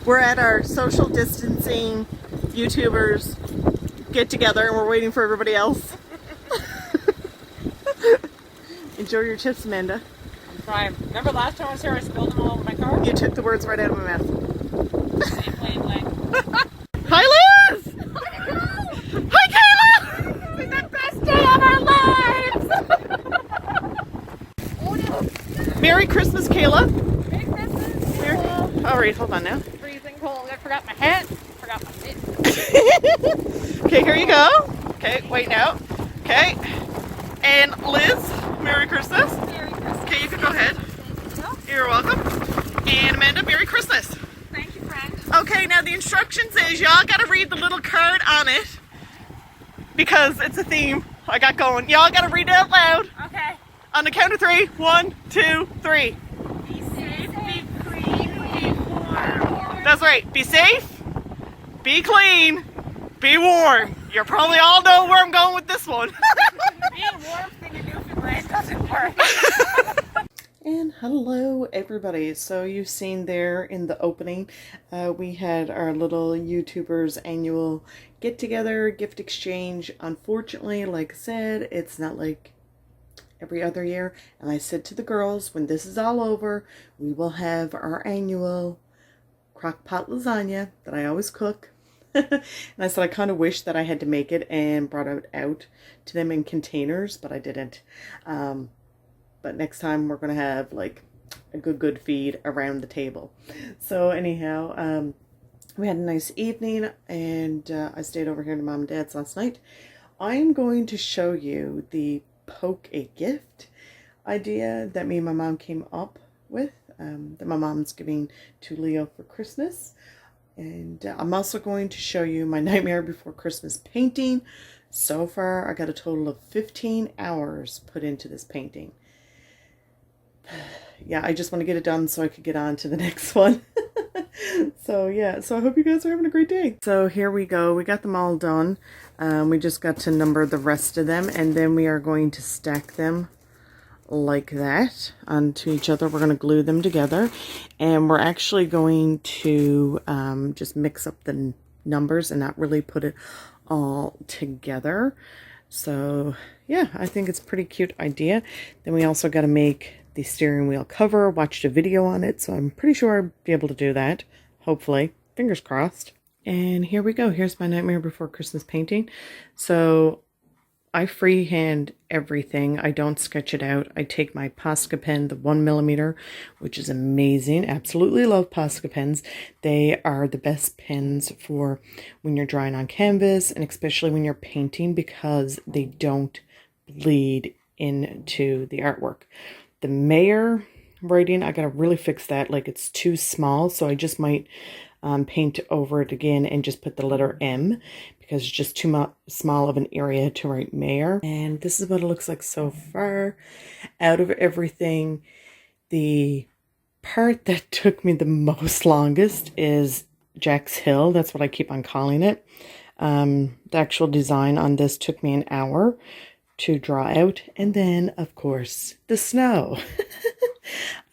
We're at our social distancing YouTubers get together and we're waiting for everybody else. Enjoy your chips, Amanda. I'm trying. Remember last time I was here, I spilled them all over my car? You took the words right out of my mouth. Same wavelength. Hi, Liz! Hi, Kayla! It's the best day of our lives! Merry Christmas, Kayla. Merry Christmas. Merry... All right, hold on now. Freezing cold. I forgot my hat. Forgot my mitt. Okay, here you go. Okay, wait now. Okay. And Liz, Merry Christmas. Merry Christmas. Okay, you can go ahead. Thank you. You're welcome. And Amanda, Merry Christmas. Thank you, friend. Okay, now the instructions is y'all gotta read the little card on it because it's a theme I got going. Y'all gotta read it out loud. Okay. On the count of 3. 1, 2, 3. Be safe, be clean, be warm. That's right. Be safe, be clean, be warm. You probably all know where I'm going with this one. Being warm in Newfoundland doesn't work. And hello everybody. So you've seen there in the opening, we had our little YouTubers annual get together, gift exchange. Unfortunately, like I said, it's not like every other year. And I said to the girls, when this is all over, we will have our annual crock pot lasagna that I always cook. And I said I kind of wish that I had to make it and brought it out to them in containers, but I didn't. But next time we're going to have like a good feed around the table. So anyhow, we had a nice evening and I stayed over here to Mom and Dad's last night. I'm going to show you the poke a gift idea that me and my mom came up with, that my mom's giving to Leo for Christmas. And I'm also going to show you my Nightmare Before Christmas painting. So far, I got a total of 15 hours put into this painting. Yeah, I just want to get it done so I could get on to the next one. So yeah, so I hope you guys are having a great day. So here we go. We got them all done. We just got to number the rest of them, and then we are going to stack them like that onto each other. We're going to glue them together, and we're actually going to just mix up the numbers and not really put it all together. So yeah, I think it's a pretty cute idea. Then we also got to make the steering wheel cover. Watched a video on it, so I'm pretty sure I'll be able to do that, hopefully, fingers crossed. And here we go. Here's my Nightmare Before Christmas painting. So I freehand everything. I don't sketch it out. I take my Posca pen, the 1mm, which is amazing. Absolutely love Posca pens. They are the best pens for when you're drawing on canvas, and especially when you're painting, because they don't bleed into the artwork. The Mayer writing, I gotta really fix that. Like, it's too small, so I just might paint over it again and just put the letter M, because it's just too small of an area to write Mayer. And this is what it looks like so far. Out of everything, the part that took me the most longest is Jack's Hill. That's what I keep on calling it. The actual design on this took me an hour to draw out. And then, of course, the snow.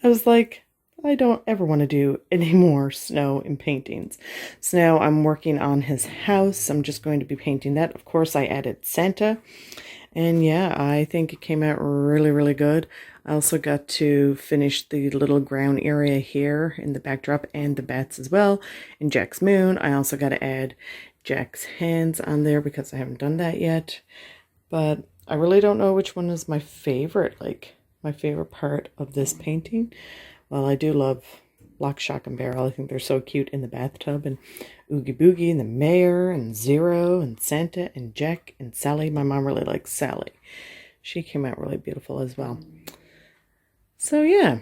I was like, I don't ever want to do any more snow in paintings. So now I'm working on his house. I'm just going to be painting that. Of course, I added Santa. And yeah, I think it came out really good. I also got to finish the little ground area here in the backdrop and the bats as well. And Jack's moon. I also got to add Jack's hands on there because I haven't done that yet. But I really don't know which one is my favorite, like my favorite part of this painting. Well, I do love Lock, Shock, and Barrel. I think they're so cute in the bathtub. And Oogie Boogie and the Mayor and Zero and Santa and Jack and Sally. My mom really likes Sally. She came out really beautiful as well. So yeah,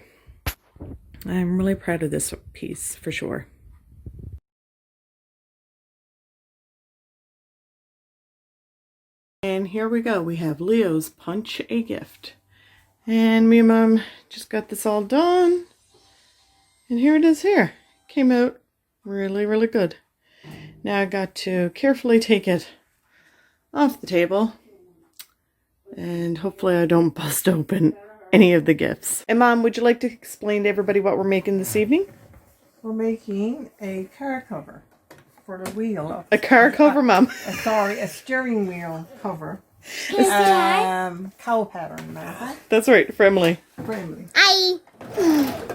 I'm really proud of this piece for sure. And here we go. We have Leo's Punch a Gift. And me and Mom just got this all done. And here it is here. Came out really good. Now I got to carefully take it off the table. And hopefully I don't bust open any of the gifts. And Mom, would you like to explain to everybody what we're making this evening? We're making a car cover for the wheel. A car cover, Mum. Sorry, a steering wheel cover. Cow pattern, Martha. That's right, for Emily. For Emily. Aye.